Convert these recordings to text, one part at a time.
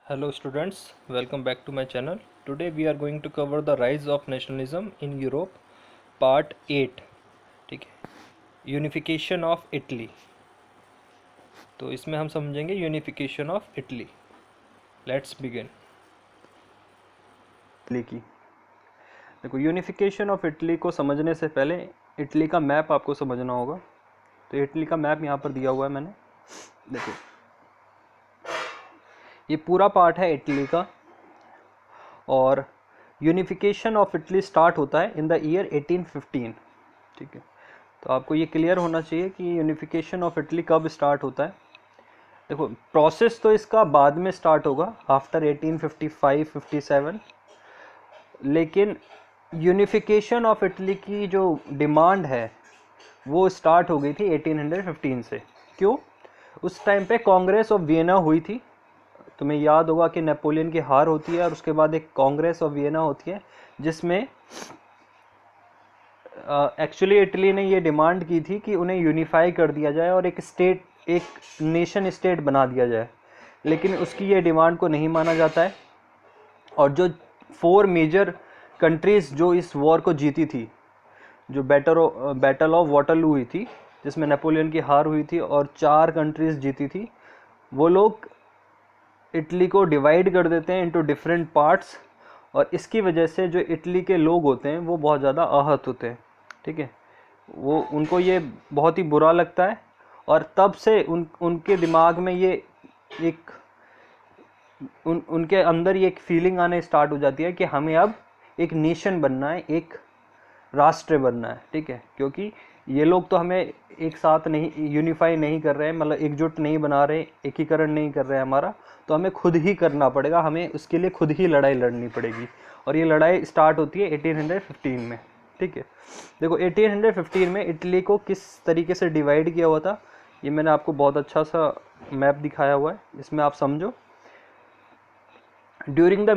Hello students, welcome back to my channel. Today we are going to cover the rise of nationalism in Europe, part 8. ठीक है, unification of Italy. तो इसमें हम समझेंगे unification of Italy. Let's begin. Italy की देखो, unification of Italy को समझने से पहले इटली का मैप आपको समझना होगा. तो इटली का मैप यहाँ पर दिया हुआ है मैंने. देखो, ये पूरा पार्ट है इटली का और यूनिफिकेशन ऑफ इटली स्टार्ट होता है इन द ईयर 1815. ठीक है, तो आपको ये क्लियर होना चाहिए कि यूनिफिकेशन ऑफ इटली कब स्टार्ट होता है. देखो, प्रोसेस तो इसका बाद में स्टार्ट होगा आफ्टर 1855-57, लेकिन यूनिफिकेशन ऑफ इटली की जो डिमांड है वो स्टार्ट हो गई थी 1815 से. क्यों? उस टाइम पे कांग्रेस ऑफ वियना हुई थी. तुम्हें याद होगा कि नेपोलियन की हार होती है और उसके बाद एक कांग्रेस ऑफ वियना होती है जिसमें एक्चुअली इटली ने ये डिमांड की थी कि उन्हें यूनिफाई कर दिया जाए और एक स्टेट, एक नेशन स्टेट बना दिया जाए. लेकिन उसकी ये डिमांड को नहीं माना जाता है. और जो 4 मेजर कंट्रीज़ जो इस वॉर को जीती थी, जो बैटल ऑफ वाटरलू हुई थी जिसमें नेपोलियन की हार हुई थी और 4 कंट्रीज़ जीती थी, वो लोग इटली को डिवाइड कर देते हैं इनटू डिफरेंट पार्ट्स. और इसकी वजह से जो इटली के लोग होते हैं वो बहुत ज़्यादा आहत होते हैं. ठीक है, वो उनको ये बहुत ही बुरा लगता है और तब से उनके दिमाग में ये एक उनके अंदर ये एक फीलिंग आने स्टार्ट हो जाती है कि हमें अब एक नेशन बनना है, एक राष्ट्र बनना है. ठीक है, क्योंकि ये लोग तो हमें एक साथ नहीं यूनिफाई नहीं कर रहे हैं, मतलब एकजुट नहीं बना रहे, एकीकरण नहीं कर रहे हैं हमारा, तो हमें खुद ही करना पड़ेगा, हमें उसके लिए खुद ही लड़ाई लड़नी पड़ेगी. और ये लड़ाई स्टार्ट होती है 1815 में. ठीक है, देखो 1815 में इटली को किस तरीके से डिवाइड किया हुआ था ये मैंने आपको बहुत अच्छा सा मैप दिखाया हुआ है, इसमें आप समझो. During the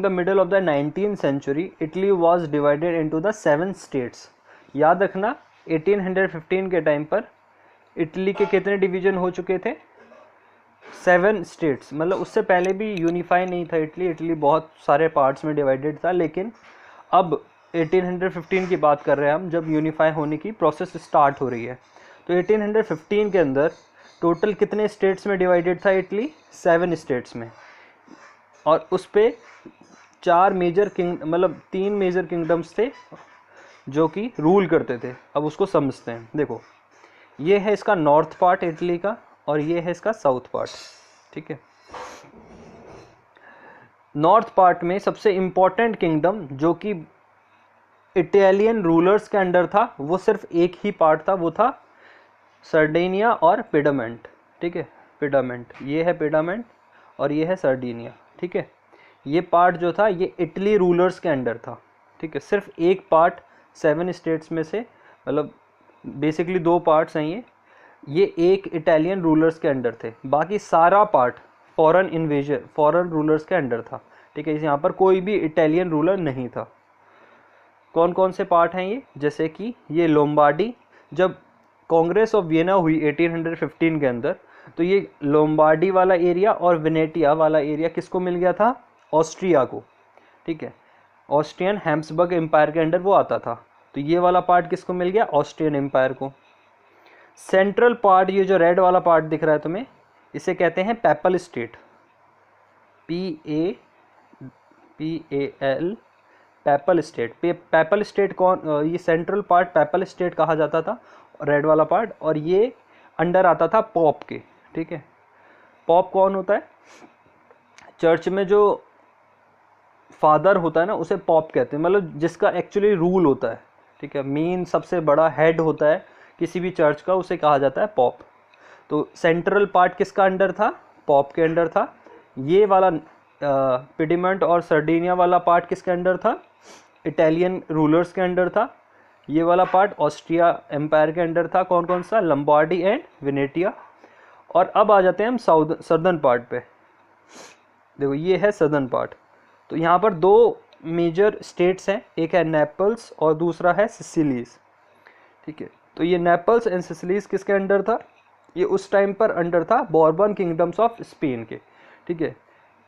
middle of the 19th century, Italy was divided into the 7 states. याद रखना 1815 के टाइम पर इटली के कितने डिवीजन हो चुके थे? 7 स्टेट्स. मतलब उससे पहले भी यूनिफाई नहीं था इटली बहुत सारे पार्ट्स में डिवाइडेड था. लेकिन अब 1815 की बात कर रहे हैं हम, जब यूनिफाई होने की प्रोसेस स्टार्ट हो रही है. तो 1815 के अंदर टोटल कितने स्टेट्स में डिवाइडेड था इटली? 7 स्टेट्स में. और उस पे 4 मेजर मतलब 3 मेजर किंगडम्स थे जो कि रूल करते थे. अब उसको समझते हैं. देखो, ये है इसका नॉर्थ पार्ट इटली का और ये है इसका साउथ पार्ट. ठीक है, नॉर्थ पार्ट में सबसे इम्पोर्टेंट किंगडम जो कि इटालियन रूलर्स के अंडर था वो सिर्फ एक ही पार्ट था, वो था सर्डिनिया और पिडामेंट. ठीक है, पिडामेंट, ये है पिडामेंट और ये है सर्डिनिया. ठीक है, ये पार्ट जो था ये इटली रूलर्स के अंडर था. ठीक है, सिर्फ एक पार्ट 7 स्टेट्स में से, मतलब बेसिकली 2 पार्ट्स हैं ये एक इटालियन रूलर्स के अंडर थे. बाकी सारा पार्ट फॉरेन रूलर्स के अंडर था. ठीक है, यहाँ पर कोई भी इटालियन रूलर नहीं था. कौन कौन से पार्ट हैं ये? जैसे कि ये लोम्बार्डी, जब कांग्रेस ऑफ वियना हुई 1815 के अंदर, तो ये लोम्बार्डी वाला एरिया और वेनेटिया वाला एरिया किसको मिल गया था? ऑस्ट्रिया को. ठीक है, ऑस्ट्रियन हैम्सबर्ग एम्पायर के अंडर वो आता था. तो ये वाला पार्ट किसको मिल गया? ऑस्ट्रियन एम्पायर को. सेंट्रल पार्ट, ये जो रेड वाला पार्ट दिख रहा है तुम्हें, इसे कहते हैं PayPal state. PAPAL, PayPal state. PayPal state कौन? ये सेंट्रल पार्ट पैपल स्टेट कहा जाता था, रेड वाला पार्ट. और ये अंडर आता था पॉप के. ठीक है, पॉप कौन होता है? चर्च में जो फादर होता है ना, उसे पॉप कहते हैं, मतलब जिसका एक्चुअली रूल होता है. ठीक है, मेन सबसे बड़ा हेड होता है किसी भी चर्च का, उसे कहा जाता है पॉप. तो सेंट्रल पार्ट किसका अंडर था? पॉप के अंडर था. ये वाला पिडीमेंट और सर्डिनिया वाला पार्ट किसके अंडर था? इटालियन रूलर्स के अंडर था. ये वाला पार्ट ऑस्ट्रिया एम्पायर के अंडर था. कौन कौन सा? Lombardy and Venetia. और अब आ जाते हैं हम सदर्न पार्ट पे. देखो, ये है सदर्न पार्ट. तो यहाँ पर 2 मेजर स्टेट्स हैं, एक है नेपल्स और दूसरा है सिसिलीज. ठीक है, तो ये नेपल्स एंड सिसिलीज किसके अंडर था? ये उस टाइम पर अंडर था बॉर्बन किंगडम्स ऑफ स्पेन के. ठीक है।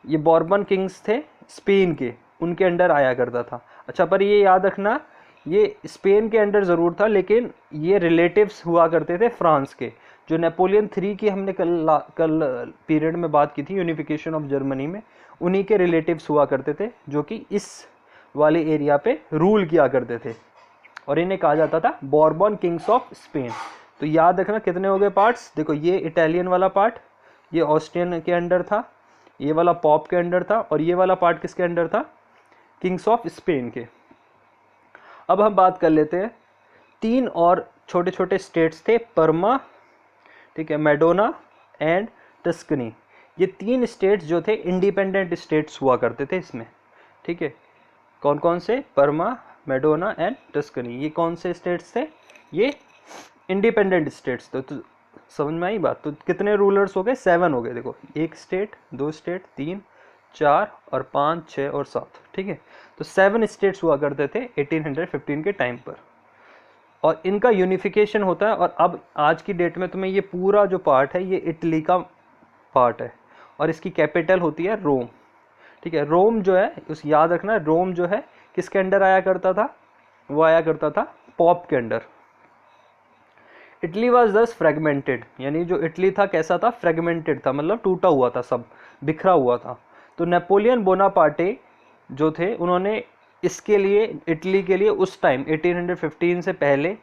ये बॉर्बन किंग्स थे स्पेन के, उनके अंडर आया करता था। अच्छा, पर ये याद रखना ये स्पेन के अंडर ज़रूर था, लेकिन ये रिलेटिव्स हुआ करते थे फ्रांस के। जो नेपोलियन 3 की हमने कल पीरियड में बात की थी यूनिफिकेशन ऑफ जर्मनी में, उन्हीं के रिलेटिव्स हुआ करते थे जो कि इस वाले एरिया पे रूल किया करते थे, और इन्हें कहा जाता था बॉर्बन किंग्स ऑफ स्पेन। तो याद रखना कितने हो गए पार्ट्स। देखो, ये इटालियन वाला पार्ट ये ऑस्ट्रियन के अंडर था, ये वाला पॉप के अंडर था, और ये वाला पार्ट किसके अंडर था, किंग्स ऑफ स्पेन के। अब हम बात कर लेते हैं 3 और छोटे छोटे स्टेट्स थे, परमा, ठीक है, मेडोना एंड टस्कनी। ये 3 स्टेट्स जो थे इंडिपेंडेंट स्टेट्स हुआ करते थे इसमें, ठीक है। कौन कौन से, परमा, मेडोना एंड टस्कनी, ये कौन से स्टेट्स थे, ये इंडिपेंडेंट स्टेट्स थे। तो समझ में आई बात। तो कितने रूलर्स हो गए, 7 हो गए। देखो, 1 स्टेट, 2 स्टेट, 3, 4 और 5, 6 और 7, ठीक है। तो 7 स्टेट्स हुआ करते थे 1815 के टाइम पर, और इनका यूनिफिकेशन होता है। और अब आज की डेट में तुम्हें ये पूरा जो पार्ट है ये इटली का पार्ट है, और इसकी कैपिटल होती है रोम, ठीक है। रोम जो है, उस याद रखना, रोम जो है किसके अंडर आया करता था, वो आया करता था पॉप के अंडर। इटली वॉज दस फ्रेगमेंटेड, यानी जो इटली था कैसा था, फ्रेगमेंटेड था, मतलब टूटा हुआ था, सब बिखरा हुआ था। तो नेपोलियन बोनापार्टे जो थे, उन्होंने इसके लिए, इटली के लिए उस टाइम 1815 से पहले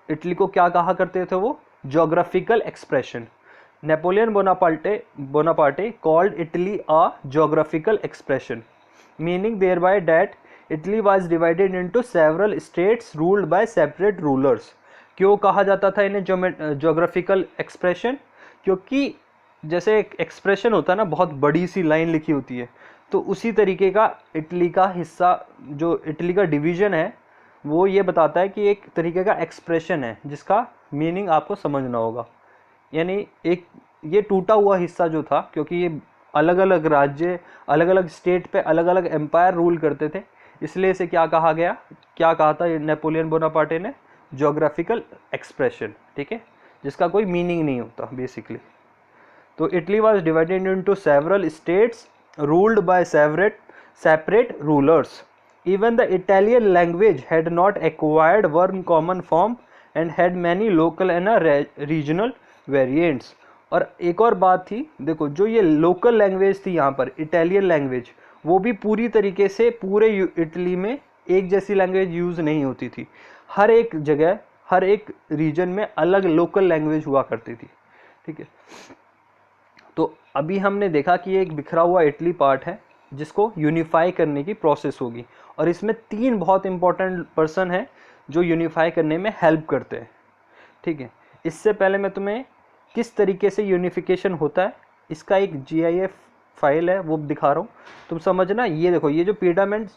इटली को क्या कहा करते थे, वो geographical expression. Napoleon Bonaparte called Italy a geographical expression, meaning thereby that Italy was divided into several states ruled by separate rulers. क्यों कहा जाता था इन्हें ज्योग्राफिकल एक्सप्रेशन, क्योंकि जैसे एक एक्सप्रेशन होता है ना, बहुत बड़ी सी लाइन लिखी होती है, तो उसी तरीके का इटली का हिस्सा, जो इटली का डिवीज़न है, वो ये बताता है कि एक तरीके का एक्सप्रेशन है जिसका मीनिंग आपको समझना होगा। यानी एक ये टूटा हुआ हिस्सा जो था, क्योंकि ये अलग अलग राज्य, अलग अलग स्टेट पे अलग अलग एम्पायर रूल करते थे, इसलिए इसे क्या कहा गया, क्या कहा था नेपोलियन बोनापार्टे ने, ज्योग्राफिकल एक्सप्रेशन, ठीक है, जिसका कोई मीनिंग नहीं होता बेसिकली। तो Italy was divided into several states ruled by separate rulers. Even the Italian language had not acquired one common form and had many local and regional variants. और एक और बात थी, देखो, जो ये लोकल लैंग्वेज थी यहाँ पर, इटालियन लैंग्वेज, वो भी पूरी तरीके से पूरे इटली में एक जैसी लैंग्वेज यूज़ नहीं होती थी। हर एक जगह, हर एक रीजन में अलग लोकल लैंग्वेज हुआ करती थी, ठीक है। तो अभी हमने देखा कि ये एक बिखरा हुआ इटली पार्ट है जिसको यूनिफाई करने की प्रोसेस होगी, और इसमें 3 बहुत इंपॉर्टेंट पर्सन हैं जो यूनिफाई करने में हेल्प करते हैं, ठीक है। इससे पहले मैं तुम्हें किस तरीके से यूनिफिकेशन होता है इसका एक GIF फाइल है, वो दिखा रहा हूँ, तुम समझना। ये देखो, ये जो पीडामेंट,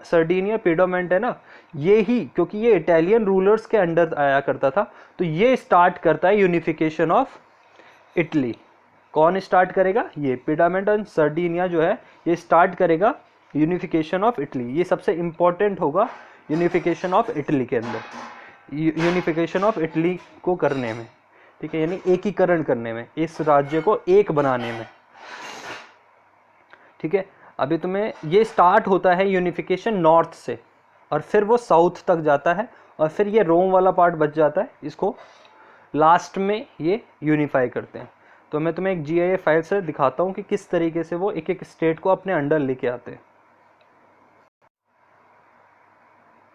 सर्डिनिया पीडामेंट है ना, ये ही, क्योंकि ये इटालियन रूलर्स के अंडर आया करता था, तो ये स्टार्ट करता है यूनिफिकेशन ऑफ इटली। कौन स्टार्ट करेगा, ये पीडामेंट एंड सर्डिनिया जो है, ये स्टार्ट करेगा यूनिफिकेशन ऑफ इटली। ये सबसे इंपॉर्टेंट होगा यूनिफिकेशन ऑफ इटली के अंदर, यूनिफिकेशन ऑफ इटली को करने में, ठीक है, यानी एकीकरण करने में, इस राज्य को एक बनाने में, ठीक है। अभी तुम्हें ये स्टार्ट होता है यूनिफिकेशन नॉर्थ से, और फिर वो साउथ तक जाता है, और फिर ये रोम वाला पार्ट बच जाता है, इसको लास्ट में ये यूनिफाई करते हैं। तो मैं तुम्हें एक GIF फाइल से दिखाता हूँ कि किस तरीके से वो एक एक स्टेट को अपने अंडर लेके आते हैं।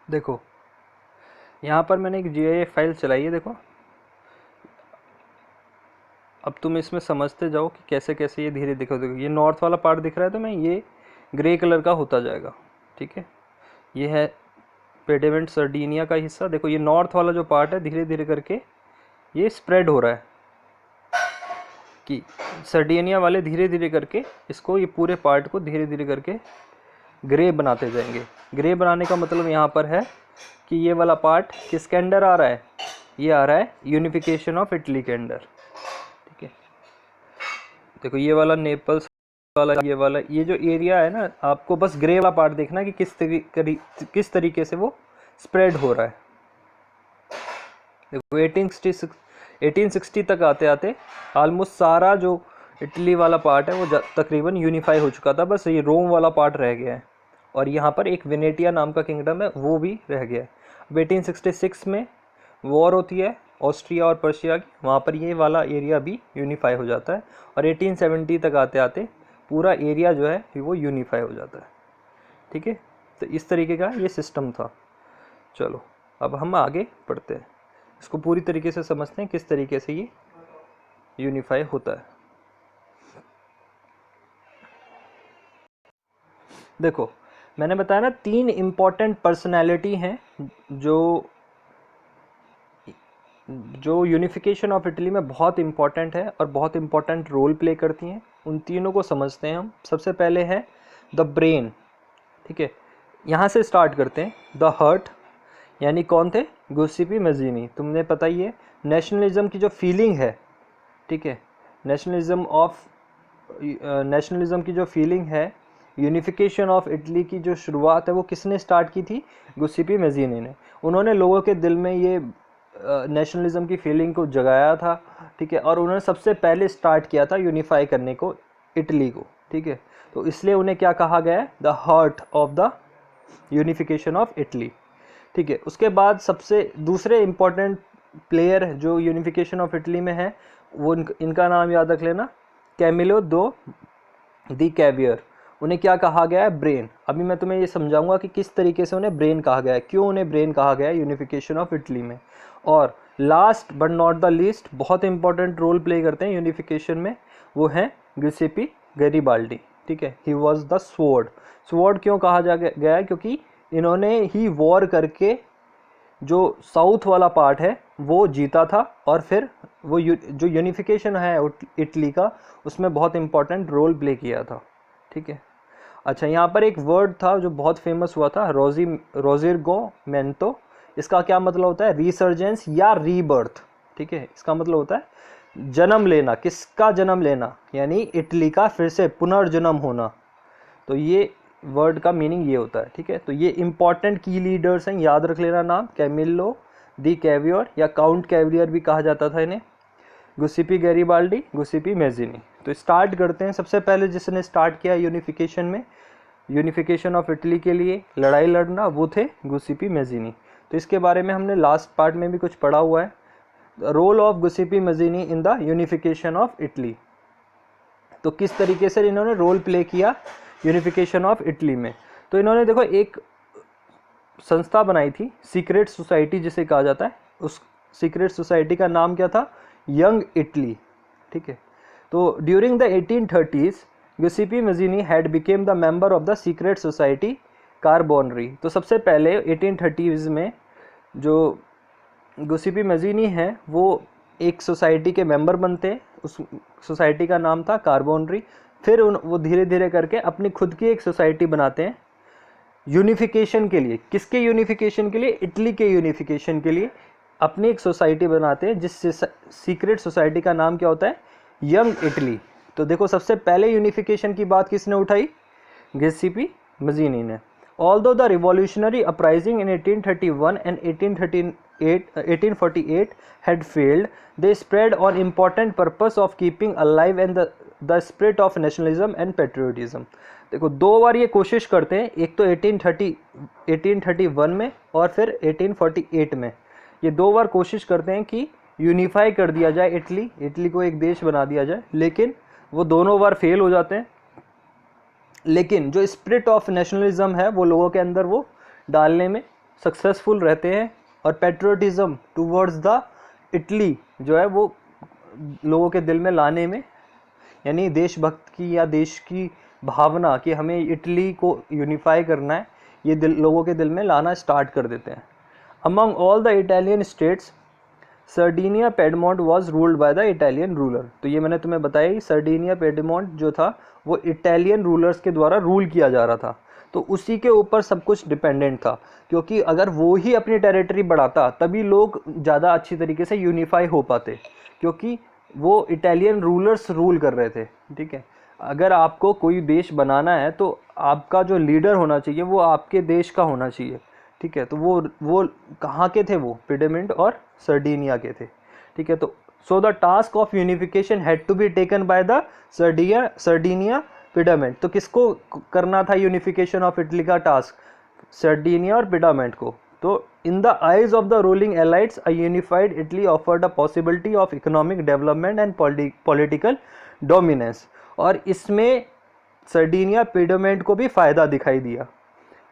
देखो, यहाँ पर मैंने एक GIF फाइल चलाई है, देखो। अब तुम इसमें समझते जाओ कि कैसे कैसे ये धीरे, देखो ये नॉर्थ वाला पार्ट दिख रहा है, तो मैं ये ग्रे कलर का होता जाएगा, ठीक है। ये है पेडामेंट सर्डिनिया का हिस्सा। देखो, ये नॉर्थ वाला जो पार्ट है, धीरे धीरे करके ये स्प्रेड हो रहा है, कि सर्डिनिया वाले धीरे धीरे करके इसको, ये पूरे पार्ट को धीरे धीरे करके ग्रे बनाते जाएंगे। ग्रे बनाने का मतलब यहाँ पर है कि ये वाला पार्ट किसके अंडर आ रहा है, ये आ रहा है यूनिफिकेशन ऑफ इटली के अंडर, ठीक है। देखो, ये वाला नेपल्स वाला, ये वाला, ये जो एरिया है ना, आपको बस ग्रे वाला पार्ट देखना कि किस तरीके से वो स्प्रेड हो रहा है। देखो, 1860 तक आते आते ऑलमोस्ट सारा जो इटली वाला पार्ट है वो तकरीबन यूनिफाई हो चुका था, बस ये रोम वाला पार्ट रह गया है। और यहाँ पर एक वेनेटिया नाम का किंगडम है वो भी रह गया है। अब 1866 में वॉर होती है ऑस्ट्रिया और पर्शिया की, वहाँ पर ये वाला एरिया भी यूनिफाई हो जाता है और 1870 तक आते आते पूरा एरिया जो है वो यूनिफाई हो जाता है। ठीक है, तो इस तरीके का ये सिस्टम था। चलो अब हम आगे बढ़ते हैं, इसको पूरी तरीके से समझते हैं किस तरीके से ये यूनिफाई होता है। देखो मैंने बताया ना 3 इम्पॉर्टेंट पर्सनैलिटी हैं जो यूनिफिकेशन ऑफ इटली में बहुत इम्पॉर्टेंट है और बहुत इम्पॉर्टेंट रोल प्ले करती हैं। उन तीनों को समझते हैं हम। सबसे पहले है द ब्रेन। ठीक है, यहाँ से स्टार्ट करते हैं। द हार्ट, यानी कौन थे? गुस्सीपी मजीनी। तुमने पता ही है नेशनलिज्म की जो फीलिंग है, ठीक है, नेशनलिज्म की जो फीलिंग है, यूनिफिकेशन ऑफ इटली की जो शुरुआत है वो किसने स्टार्ट की थी? गुस्सीपी मजीनी ने। उन्होंने लोगों के दिल में ये नेशनलिज्म की फीलिंग को जगाया था। ठीक है, और उन्होंने सबसे पहले स्टार्ट किया था यूनिफाई करने को इटली को। ठीक है, तो इसलिए उन्हें क्या कहा गया है? The heart of the unification of Italy. ठीक है, उसके बाद सबसे दूसरे इम्पॉर्टेंट प्लेयर जो यूनिफिकेशन ऑफ इटली में है वो इनका नाम याद रख लेना, कैमिलो दी कैवियर। उन्हें क्या कहा गया है? ब्रेन। अभी मैं तुम्हें ये समझाऊंगा कि किस तरीके से उन्हें ब्रेन कहा गया है, क्यों उन्हें ब्रेन कहा गया है यूनिफिकेशन ऑफ इटली में। और last but not the least, बहुत इंपॉर्टेंट रोल प्ले करते हैं यूनिफिकेशन में, वो हैं गिउसेप्पे गैरिबाल्डी। ठीक है, he was the sword. Sword क्यों कहा गया है? क्योंकि इन्होंने ही वॉर करके जो साउथ वाला पार्ट है वो जीता था और फिर वो जो यूनिफिकेशन है इटली का उसमें बहुत इंपॉर्टेंट रोल प्ले किया था। ठीक है, अच्छा यहाँ पर एक वर्ड था जो बहुत फेमस हुआ था, रोजिरगोमेंतो। इसका क्या मतलब होता है? रिसर्जेंस या रीबर्थ। ठीक है, इसका मतलब होता है जन्म लेना। किसका जन्म लेना? यानी इटली का फिर से पुनर्जन्म होना। तो ये वर्ड का मीनिंग ये होता है। ठीक है, तो ये इंपॉर्टेंट की लीडर्स हैं, याद रख लेना नाम। कैमिलो दी कैवियर या काउंट कैवियर भी कहा जाता था इन्हें। गुस्सीपी गैरिबाल्डी, गुस्सीपी मैजिनी। तो स्टार्ट करते हैं। सबसे पहले जिसने स्टार्ट किया यूनिफिकेशन में, यूनिफिकेशन ऑफ इटली के लिए लड़ाई लड़ना, वो थे गुस्सीपी मैजिनी। तो इसके बारे में हमने लास्ट पार्ट में भी कुछ पढ़ा हुआ है, role of Giuseppe Mazzini in the unification of Italy. तो किस तरीके से इन्होंने रोल प्ले किया यूनिफिकेशन ऑफ इटली में। तो इन्होंने देखो एक संस्था बनाई थी, सीक्रेट सोसाइटी जिसे कहा जाता है। उस सीक्रेट सोसाइटी का नाम क्या था? Young Italy. ठीक है, तो during the 1830s Giuseppe Mazzini had become the member of the secret society Carbonari. तो सबसे पहले 1830s में जो गुस्सीपी मजीनी है वो एक सोसाइटी के मेंबर बनते हैं। उस सोसाइटी का नाम था कार्बोनरी। फिर वो धीरे धीरे करके अपनी खुद की एक सोसाइटी बनाते हैं यूनिफिकेशन के लिए। किसके यूनिफिकेशन के लिए? इटली के यूनिफिकेशन के लिए अपनी एक सोसाइटी बनाते हैं, जिस सीक्रेट सोसाइटी का नाम क्या होता है? Young Italy. तो देखो सबसे पहले यूनिफिकेशन की बात किसने उठाई? गुस्सीपी मजीनी ने। Although the revolutionary uprising in 1831 and 1848 had failed, they spread on important purpose of keeping alive and the spirit of nationalism and patriotism. देखो दो बार ये कोशिश करते हैं, एक तो 1831 में और फिर 1848 में। ये दो बार कोशिश करते हैं कि यूनिफाई कर दिया जाए इटली को एक देश बना दिया जाए, लेकिन वो दोनों बार फेल हो जाते हैं। लेकिन जो स्पिरिट ऑफ नेशनलिज्म है वो लोगों के अंदर वो डालने में सक्सेसफुल रहते हैं, और पेट्रियोटिज्म टूवर्ड्स द इटली जो है वो लोगों के दिल में लाने में, यानी देशभक्त की या देश की भावना कि हमें इटली को यूनिफाई करना है, ये लोगों के दिल में लाना स्टार्ट कर देते हैं। Among all the Italian states Sardinia Piedmont was ruled by the Italian ruler. तो ये मैंने तुम्हें बताया ही, सर्डिनिया पेडमोंट जो था वो इटालियन रूलर्स के द्वारा रूल किया जा रहा था। तो उसी के ऊपर सब कुछ डिपेंडेंट था, क्योंकि अगर वो ही अपनी टेरिटरी बढ़ाता तभी लोग ज़्यादा अच्छी तरीके से यूनिफाई हो पाते, क्योंकि वो इटालियन रूलर्स रूल कर रहे थे। ठीक है, अगर आपको कोई देश बनाना है तो आपका जो लीडर होना चाहिए वो आपके देश का होना चाहिए। ठीक है, तो वो कहाँ के थे? वो पिडमोंट और सर्डिनिया के थे। ठीक है, तो so the task of unification had to be taken by the Sardinia Piedmont. तो किसको करना था यूनिफिकेशन ऑफ इटली का टास्क? सर्डिनिया और पिडामेंट को। तो in the eyes of the ruling elites a unified Italy offered a possibility of economic development and political dominance. और इसमें सर्डिनिया पिडामेंट को भी फ़ायदा दिखाई दिया।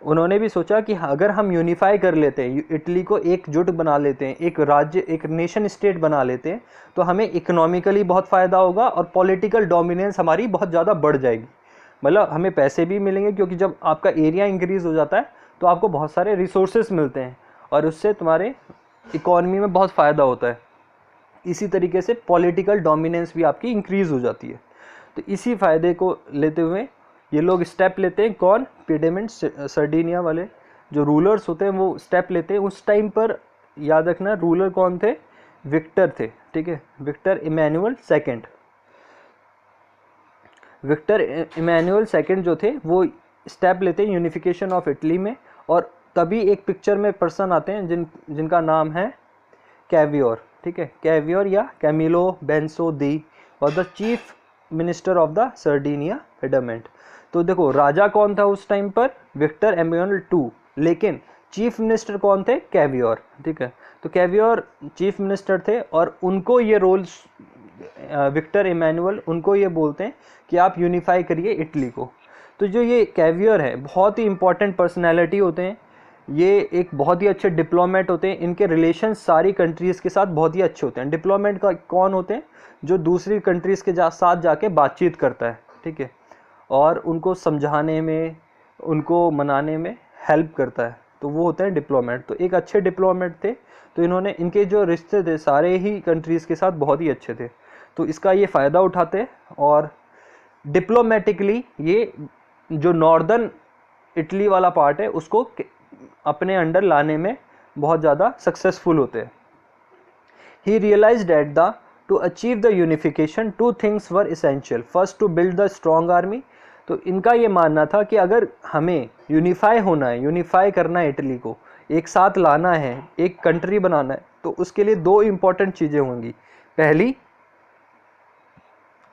उन्होंने भी सोचा कि अगर हम यूनिफाई कर लेते हैं, इटली को एकजुट बना लेते हैं, एक राज्य, एक नेशन स्टेट बना लेते हैं, तो हमें इकोनॉमिकली बहुत फ़ायदा होगा और पॉलिटिकल डोमिनेंस हमारी बहुत ज़्यादा बढ़ जाएगी। मतलब हमें पैसे भी मिलेंगे, क्योंकि जब आपका एरिया इंक्रीज़ हो जाता है तो आपको बहुत सारे रिसोर्सेज मिलते हैं और उससे तुम्हारे इकॉनमी में बहुत फ़ायदा होता है। इसी तरीके से पॉलिटिकल डोमिनेंस भी आपकी इंक्रीज़ हो जाती है। तो इसी फ़ायदे को लेते हुए ये लोग स्टेप लेते हैं। कौन? पिडामेंट, सर्डिनिया वाले जो रूलर्स होते हैं वो स्टेप लेते हैं। उस टाइम पर याद रखना रूलर कौन थे? विक्टर थे, ठीक है, Victor Emmanuel second. Victor Emmanuel second जो थे वो स्टेप लेते हैं यूनिफिकेशन ऑफ इटली में। और तभी एक पिक्चर में पर्सन आते हैं जिनका नाम है कैवियोर, ठीक है, कैवियोर या कैमिलो बेंसो दी, और the chief minister of the Sardinia Piedmont. तो देखो राजा कौन था उस टाइम पर? विक्टर इमैनुअल टू, लेकिन चीफ मिनिस्टर कौन थे? कैवियोर, ठीक है। तो कैवियोर चीफ मिनिस्टर थे और उनको ये रोल, विक्टर इमैनुअल उनको ये बोलते हैं कि आप यूनिफाई करिए इटली को। तो जो ये कैवियर है बहुत ही इंपॉर्टेंट पर्सनैलिटी होते हैं, ये एक बहुत ही अच्छे डिप्लोमेट होते हैं। इनके रिलेशन सारी कंट्रीज़ के साथ बहुत ही अच्छे होते हैं। डिप्लोमेट का कौन होते हैं? जो दूसरी कंट्रीज़ के साथ जाके बातचीत करता है, ठीक है, और उनको समझाने में, उनको मनाने में हेल्प करता है, तो वो होते हैं डिप्लोमेट। तो एक अच्छे डिप्लोमेट थे। तो इन्होंने, इनके जो रिश्ते थे सारे ही कंट्रीज़ के साथ बहुत ही अच्छे थे, तो इसका ये फ़ायदा उठाते हैं और डिप्लोमेटिकली ये जो नॉर्दर्न इटली वाला पार्ट है उसको अपने अंडर लाने में बहुत ज़्यादा सक्सेसफुल होते हैं। He realised that the to achieve the unification two things were essential. First to build the strong army. तो इनका ये मानना था कि अगर हमें यूनिफाई होना है, यूनिफाई करना है, इटली को एक साथ लाना है, एक कंट्री बनाना है, तो उसके लिए दो इम्पॉर्टेंट चीज़ें होंगी। पहली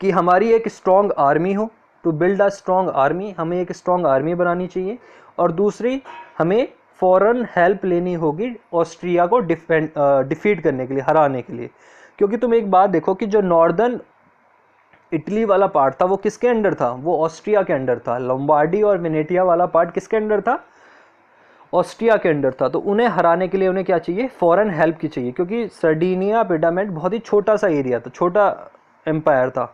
कि हमारी एक स्ट्रॉन्ग आर्मी हो, to build a strong army, हमें एक स्ट्रॉन्ग आर्मी बनानी चाहिए। और दूसरी, हमें फॉरेन हेल्प लेनी होगी ऑस्ट्रिया को डिफीट करने के लिए, हराने के लिए। क्योंकि तुम एक बात देखो कि जो नॉर्दर्न इटली वाला पार्ट था वो किसके अंडर था? वो ऑस्ट्रिया के अंडर था। लोम्बार्डी और वेनेटिया वाला पार्ट किसके अंडर था? ऑस्ट्रिया के अंडर था। तो उन्हें हराने के लिए उन्हें क्या चाहिए? फॉरेन हेल्प की चाहिए, क्योंकि सर्डिनिया पिडामेंट बहुत ही छोटा सा एरिया था, छोटा एम्पायर था,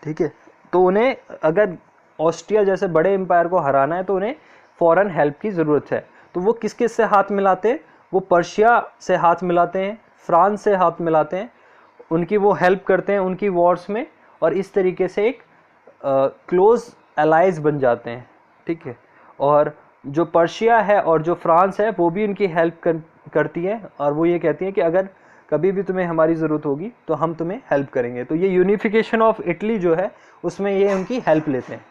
ठीक है। तो उन्हें अगर ऑस्ट्रिया जैसे बड़े एम्पायर को हराना है तो उन्हें फॉरेन हेल्प की ज़रूरत है। तो वो किस किस से हाथ मिलाते हैं? वो पर्शिया से हाथ मिलाते हैं, फ्रांस से हाथ मिलाते हैं, उनकी वो हेल्प करते हैं उनकी वॉर्स में, और इस तरीके से एक क्लोज एलाइज बन जाते हैं, ठीक है। और जो पर्शिया है और जो फ्रांस है वो भी उनकी हेल्प करती है, और वो ये कहती है कि अगर कभी भी तुम्हें हमारी ज़रूरत होगी तो हम तुम्हें हेल्प करेंगे। तो ये यूनिफिकेशन ऑफ इटली जो है उसमें ये उनकी हेल्प लेते हैं।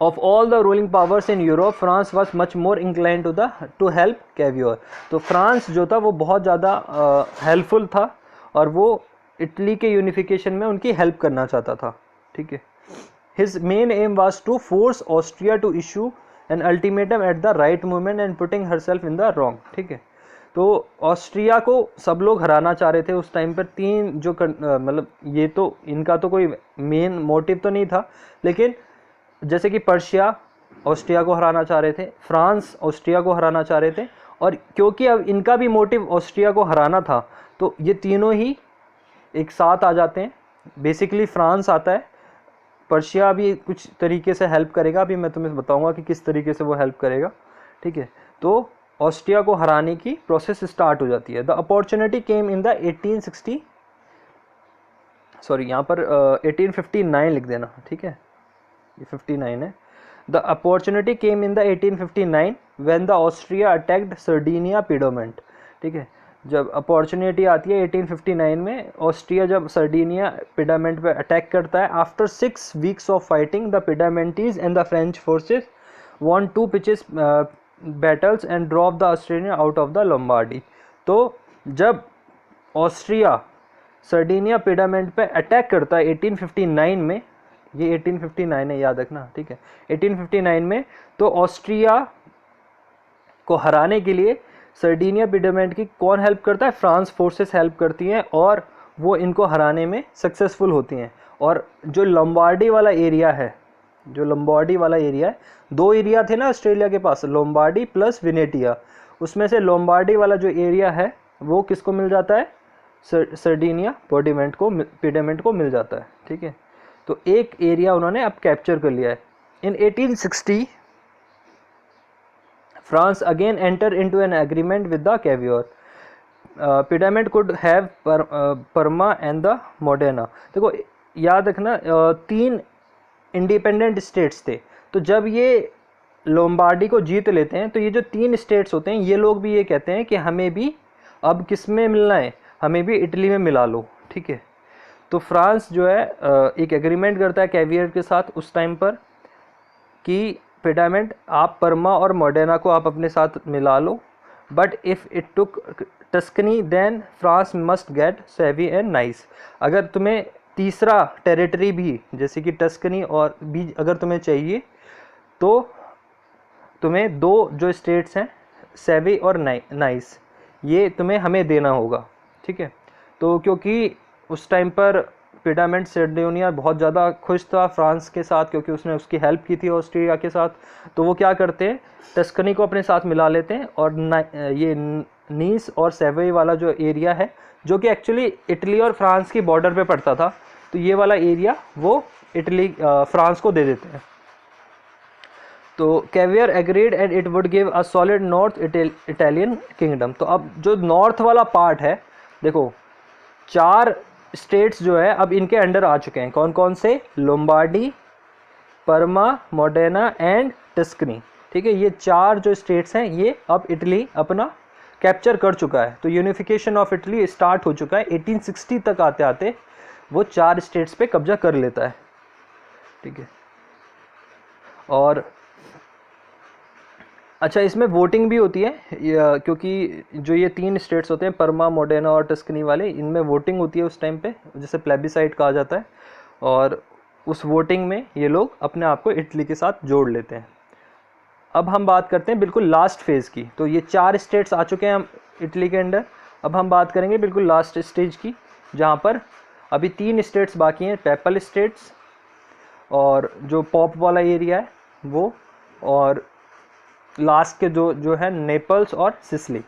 Of all the ruling powers in Europe, France was much more incline to help Cavour. तो फ्रांस जो था वो बहुत ज़्यादा हेल्पफुल था और वो इटली के यूनिफिकेशन में उनकी हेल्प करना चाहता था, ठीक है। His main aim was to force Austria to issue an ultimatum at the right moment and putting herself in the wrong, ठीक है। तो ऑस्ट्रिया को सब लोग हराना चाह रहे थे उस टाइम पर। तीन जो मतलब ये तो इनका तो कोई मेन मोटिव तो नहीं था, लेकिन जैसे कि पर्शिया ऑस्ट्रिया को हराना चाह रहे थे, फ्रांस ऑस्ट्रिया को हराना चाह रहे थे, और क्योंकि अब इनका भी मोटिव ऑस्ट्रिया को हराना था तो ये तीनों ही एक साथ आ जाते हैं। बेसिकली फ्रांस आता है, पर्शिया भी कुछ तरीके से हेल्प करेगा, अभी मैं तुम्हें बताऊंगा कि किस तरीके से वो हेल्प करेगा, ठीक है। तो ऑस्ट्रिया को हराने की प्रोसेस स्टार्ट हो जाती है। The opportunity came in the 1860, sorry यहाँ पर 1859 लिख देना, ठीक है, ये 59 है। The opportunity came in the 1859 when the Austria attacked Sardinia Piedmont, ठीक है। जब अपॉर्चुनिटी आती है 1859 में, ऑस्ट्रिया जब सर्डिनिया पिडामेंट पे अटैक करता है। After 6 weeks of fighting the Piedmontese and the French forces won 2 pitches battles and drop the Australia out of the Lombardy. तो जब ऑस्ट्रिया सर्डिनिया पिडामेंट पे अटैक करता है 1859 में, ये 1859 है याद रखना, ठीक है, 1859 में। तो ऑस्ट्रिया को हराने के लिए सर्डिनिया पिडामेंट की कौन हेल्प करता है? फ्रांस फोर्सेस हेल्प करती हैं और वो इनको हराने में सक्सेसफुल होती हैं। और जो लंबार्डी वाला एरिया है, जो लंबार्डी वाला एरिया है, दो एरिया थे ना ऑस्ट्रेलिया के पास, लंबार्डी प्लस वेनेटिया, उसमें से लंबार्डी वाला जो एरिया है वो किसको मिल जाता है? सर्डिनिया पिडामेंट को मिल जाता है, ठीक है। तो एक एरिया उन्होंने अब कैप्चर कर लिया है। In 1860 France again enter into an agreement with the Cavour, Piedmont could have Parma and the Modena. देखो याद रखना, तीन इंडिपेंडेंट स्टेट्स थे, तो जब ये लोम्बार्डी को जीत लेते हैं तो ये जो तीन स्टेट्स होते हैं ये लोग भी ये कहते हैं कि हमें भी अब किस में मिलना है, हमें भी इटली में मिला लो, ठीक है। तो फ्रांस जो है एक एग्रीमेंट करता है कैवियर के साथ उस टाइम पर कि पिडामेंट आप परमा और मोडेना को आप अपने साथ मिला लो, but if it took Tuscany then France must get Savoy and Nice. अगर तुम्हें तीसरा टेरिटरी भी जैसे कि टस्कनी और भी अगर तुम्हें चाहिए तो तुम्हें दो जो स्टेट्स हैं सेवी और नाइस, ये तुम्हें हमें देना होगा, ठीक है। तो क्योंकि उस टाइम पर पिडामेंट सर्डिनिया बहुत ज़्यादा खुश था फ्रांस के साथ, क्योंकि उसने उसकी हेल्प की थी ऑस्ट्रिया के साथ, तो वो क्या करते हैं, टस्कनी को अपने साथ मिला लेते हैं और ये नीस और सेवी वाला जो एरिया है, जो कि एक्चुअली इटली और फ्रांस की बॉर्डर पे पड़ता था, तो ये वाला एरिया वो फ्रांस को दे देते हैं। तो caviar agreed and it would give a solid north Italian kingdom. तो अब जो नॉर्थ वाला पार्ट है, देखो चार स्टेट्स जो है अब इनके अंडर आ चुके हैं, कौन कौन से? Lombardy, Parma, Modena and Tuscany, ठीक है। ये चार जो स्टेट्स हैं ये अब इटली अपना कैप्चर कर चुका है, तो यूनिफिकेशन ऑफ इटली स्टार्ट हो चुका है। 1860 तक आते आते वो चार स्टेट्स पे कब्जा कर लेता है, ठीक है। और अच्छा, इसमें वोटिंग भी होती है क्योंकि जो ये तीन स्टेट्स होते हैं परमा, मोडेना और टस्कनी वाले, इनमें वोटिंग होती है उस टाइम पे, जिसे प्लेबिसाइट कहा जाता है, और उस वोटिंग में ये लोग अपने आप को इटली के साथ जोड़ लेते हैं। अब हम बात करते हैं बिल्कुल लास्ट फेज़ की। तो ये चार स्टेट्स आ चुके हैं हम इटली के अंडर, अब हम बात करेंगे बिल्कुल लास्ट स्टेज की, जहाँ पर अभी तीन स्टेट्स बाकी हैं, पेपल स्टेट्स और जो पॉप वाला एरिया है वो, और लास्ट के जो है नेपल्स और सिसिली,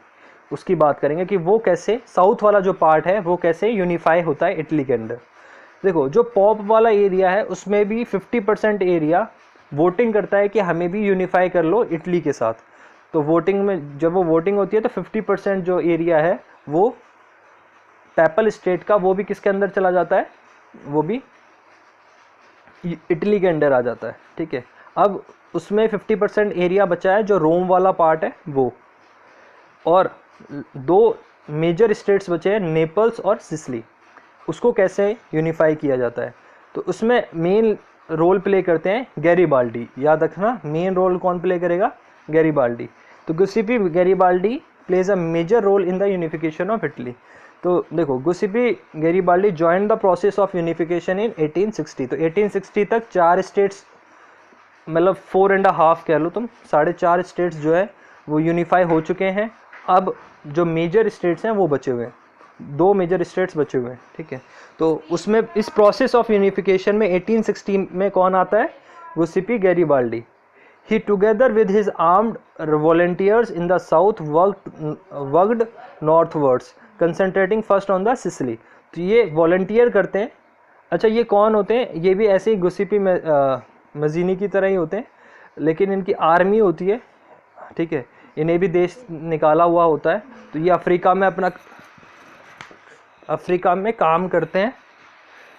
उसकी बात करेंगे कि वो कैसे, साउथ वाला जो पार्ट है वो कैसे यूनिफाई होता है इटली के अंदर। देखो जो पॉप वाला एरिया है उसमें भी 50% एरिया वोटिंग करता है कि हमें भी यूनिफाई कर लो इटली के साथ। तो वोटिंग में जब वो वोटिंग होती है तो 50% जो एरिया है वो पेपल स्टेट का, वो भी किसके अंदर चला जाता है, वो भी इटली के अंडर आ जाता है, ठीक है। अब उसमें 50% एरिया बचा है जो रोम वाला पार्ट है वो, और दो मेजर स्टेट्स बचे हैं नेपल्स और सिसिली, उसको कैसे यूनिफाई किया जाता है? तो उसमें मेन रोल प्ले करते हैं गैरीबाल्डी, याद रखना मेन रोल कौन प्ले करेगा? गैरीबाल्डी। तो Giuseppe Garibaldi plays a major role in the unification of Italy. तो देखो Giuseppe Garibaldi join the process of unification in 1860। तो 1860 तक चार स्टेट्स, मतलब 4.5 कह लो तुम, 4.5 स्टेट्स जो है वो यूनिफाई हो चुके हैं। अब जो मेजर स्टेट्स हैं वो बचे हुए हैं, दो मेजर स्टेट्स बचे हुए हैं, ठीक है। तो उसमें इस प्रोसेस ऑफ यूनिफिकेशन में 1860 में कौन आता है? Giuseppe Garibaldi. He together with his armed volunteers in the south worked northwards concentrating first on the Sicily. तो ये वॉलंटियर करते हैं। अच्छा, ये कौन होते हैं? ये भी ऐसे ही गुसिपी में मजीनी की तरह ही होते हैं, लेकिन इनकी आर्मी होती है, ठीक है। इन्हें भी देश निकाला हुआ होता है, तो ये अफ्रीका में काम करते हैं,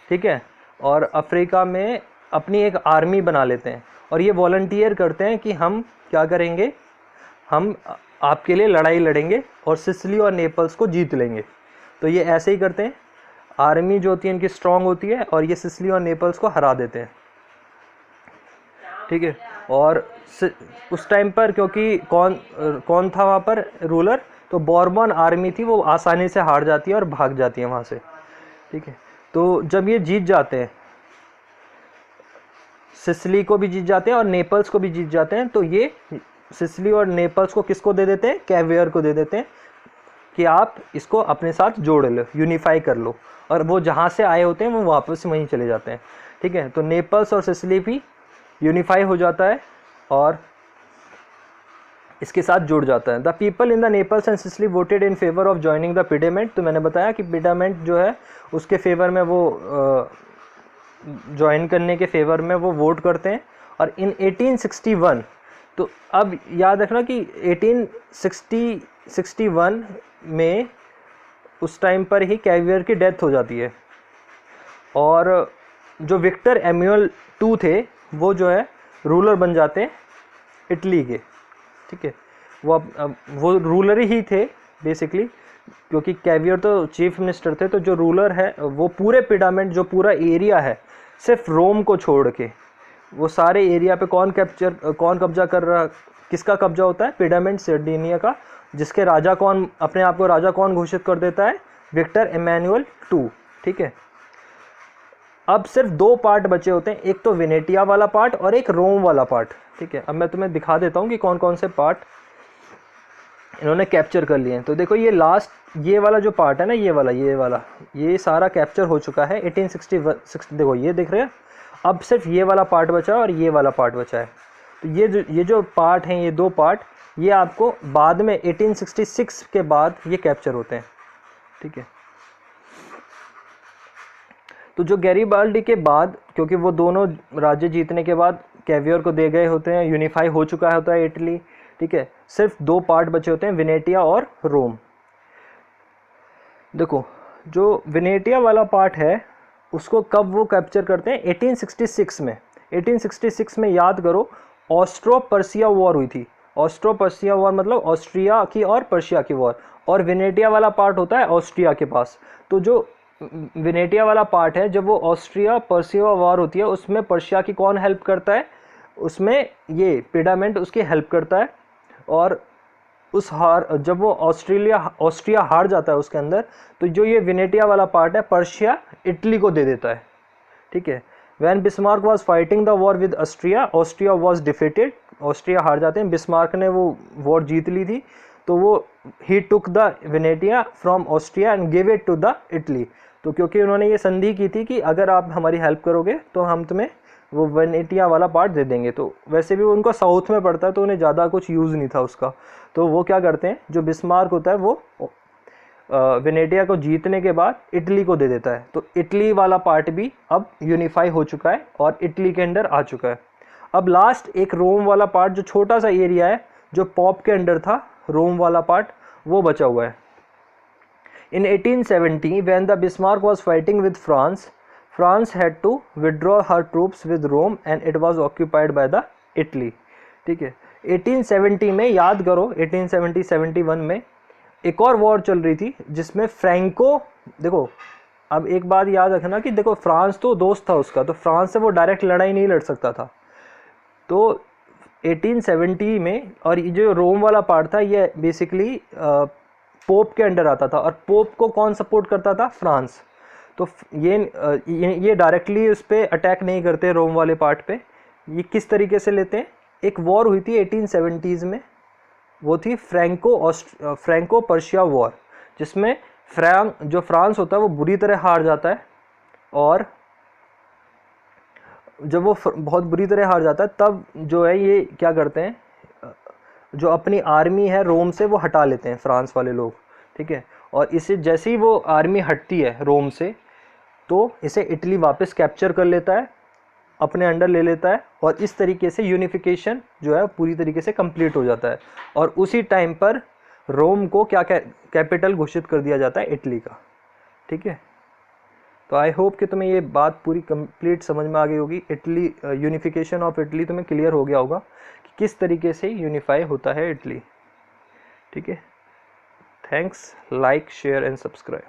ठीक है। और अफ्रीका में अपनी एक आर्मी बना लेते हैं, और ये वॉलंटियर करते हैं कि हम क्या करेंगे, हम आपके लिए लड़ाई लड़ेंगे और सिसिली और नेपल्स को जीत लेंगे। तो ये ऐसे ही करते हैं, आर्मी जो होती है इनकी स्ट्रांग होती है और ये सिसिली और नेपल्स को हरा देते हैं, ठीक है। और उस टाइम पर क्योंकि कौन था वहाँ पर रूलर, तो बॉर्बन आर्मी थी, वो आसानी से हार जाती है और भाग जाती है वहाँ से। ठीक है। तो जब ये जीत जाते हैं, सिसिली को भी जीत जाते हैं और नेपल्स को भी जीत जाते हैं, तो ये सिसिली और नेपल्स को किसको दे देते हैं, कैवियर को दे देते हैं कि आप इसको अपने साथ जोड़ लो, यूनिफाई कर लो, और वो जहाँ से आए होते हैं वो वापस वहीं चले जाते हैं। ठीक है, तो नेपल्स और सिसिली भी यूनिफाई हो जाता है और इसके साथ जुड़ जाता है। The people in the Naples and Sicily voted in favour of joining the Piedmont. तो मैंने बताया कि पिडामेंट जो है उसके फेवर में वो ज्वाइन करने के फेवर में वो वोट करते हैं। और इन 1861, तो अब याद रखना कि 1861 में उस टाइम पर ही कैवियर की डेथ हो जाती है, और जो विक्टर एम्यूअल II थे वो जो है रूलर बन जाते हैं इटली के। ठीक है, वो रूलर ही थे बेसिकली, क्योंकि कैवियर तो चीफ मिनिस्टर थे। तो जो रूलर है वो पूरे पिडामेंट, जो पूरा एरिया है सिर्फ रोम को छोड़ के, वो सारे एरिया पे कौन कब्जा कर रहा, किसका कब्जा होता है, पिडामेंट सर्डिनिया का, जिसके राजा कौन, अपने आप को राजा कौन घोषित कर देता है, विक्टर एम्यूअल II। ठीक है, अब सिर्फ 2 पार्ट बचे होते हैं, एक तो वेनेटिया वाला पार्ट और एक रोम वाला पार्ट। ठीक है, अब मैं तुम्हें दिखा देता हूँ कि कौन कौन से पार्ट इन्होंने कैप्चर कर लिए हैं। तो देखो ये लास्ट, ये वाला जो पार्ट है ना, ये सारा कैप्चर हो चुका है 1861। देखो ये दिख रहे हैं, अब सिर्फ ये वाला पार्ट बचा है और ये वाला पार्ट बचा है। तो ये जो पार्ट हैं, ये 2 पार्ट, ये आपको बाद में 1866 के बाद ये कैप्चर होते हैं। ठीक है, तो जो गैरिबाल्डी के बाद, क्योंकि वो दोनों राज्य जीतने के बाद कैवियर को दे गए होते हैं, यूनिफाई हो चुका होता है इटली। ठीक है, सिर्फ 2 पार्ट बचे होते हैं, वेनेटिया और रोम। देखो जो वेनेटिया वाला पार्ट है उसको कब वो कैप्चर करते हैं, 1866 में। 1866 में याद करो ऑस्ट्रो पर्सिया वॉर हुई थी। ऑस्ट्रो पर्सिया वॉर मतलब ऑस्ट्रिया की और पर्शिया की वॉर, और वेनेटिया वाला पार्ट होता है ऑस्ट्रिया के पास। तो जो वेनेटिया वाला पार्ट है, जब वो ऑस्ट्रिया पर्सिया वॉर होती है, उसमें पर्शिया की कौन हेल्प करता है, उसमें ये पिडामेंट उसकी हेल्प करता है। और जब वो ऑस्ट्रिया हार जाता है उसके अंदर, तो जो ये वेनेटिया वाला पार्ट है पर्शिया इटली को दे देता है। ठीक है, when Bismarck was fighting the war with Austria was defeated. Austria हार जाते हैं, बिस्मार्क ने वो वॉर जीत ली थी, तो वो he took the Venetia from Austria and give it to the Italy. तो क्योंकि उन्होंने ये संधि की थी कि अगर आप हमारी हेल्प करोगे तो हम तुम्हें वो वेनेटिया वाला पार्ट दे देंगे। तो वैसे भी उनको साउथ में पड़ता है, तो उन्हें ज़्यादा कुछ यूज़ नहीं था उसका। तो वो क्या करते हैं, जो बिस्मार्क होता है वो वेनेटिया को जीतने के बाद इटली को दे देता है। तो इटली वाला पार्ट भी अब यूनिफाई हो चुका है और इटली के अंडर आ चुका है। अब लास्ट एक रोम वाला पार्ट, जो छोटा सा एरिया है जो पॉप के अंडर था, रोम वाला पार्ट, वो बचा हुआ है। In 1870, when the Bismarck was fighting with France had to withdraw her troops with Rome and it was occupied by the Italy. ठीक है, 1870 में याद करो, 1870-71 में एक और वॉर चल रही थी जिसमें फ्रैंको, देखो अब एक बात याद रखना कि देखो फ्रांस तो दोस्त था उसका, तो फ्रांस से वो डायरेक्ट लड़ाई नहीं लड़ सकता था। तो 1870 में, और ये जो रोम वाला पार्ट था ये बेसिकली पोप के अंडर आता था, और पोप को कौन सपोर्ट करता था, फ्रांस। तो ये डायरेक्टली उस पर अटैक नहीं करते रोम वाले पार्ट पे। ये किस तरीके से लेते हैं, एक वॉर हुई थी 1870s में, वो थी फ्रैंको पर्शिया वॉर, जिसमें जो फ्रांस होता है वो बुरी तरह हार जाता है, और जब वो बहुत बुरी तरह हार जाता है तब जो है ये क्या करते हैं, जो अपनी आर्मी है रोम से वो हटा लेते हैं फ्रांस वाले लोग। ठीक है, और इसे जैसे ही वो आर्मी हटती है रोम से, तो इसे इटली वापस कैप्चर कर लेता है, अपने अंडर ले लेता है, और इस तरीके से यूनिफिकेशन जो है पूरी तरीके से कंप्लीट हो जाता है। और उसी टाइम पर रोम को क्या कैपिटल घोषित कर दिया जाता है, इटली का। ठीक है, तो आई होप कि तुम्हें ये बात पूरी कंप्लीट समझ में आ गई होगी। इटली, यूनिफिकेशन ऑफ इटली तुम्हें क्लियर हो गया होगा कि किस तरीके से यूनिफाई होता है इटली। ठीक है, thanks, like, share and subscribe.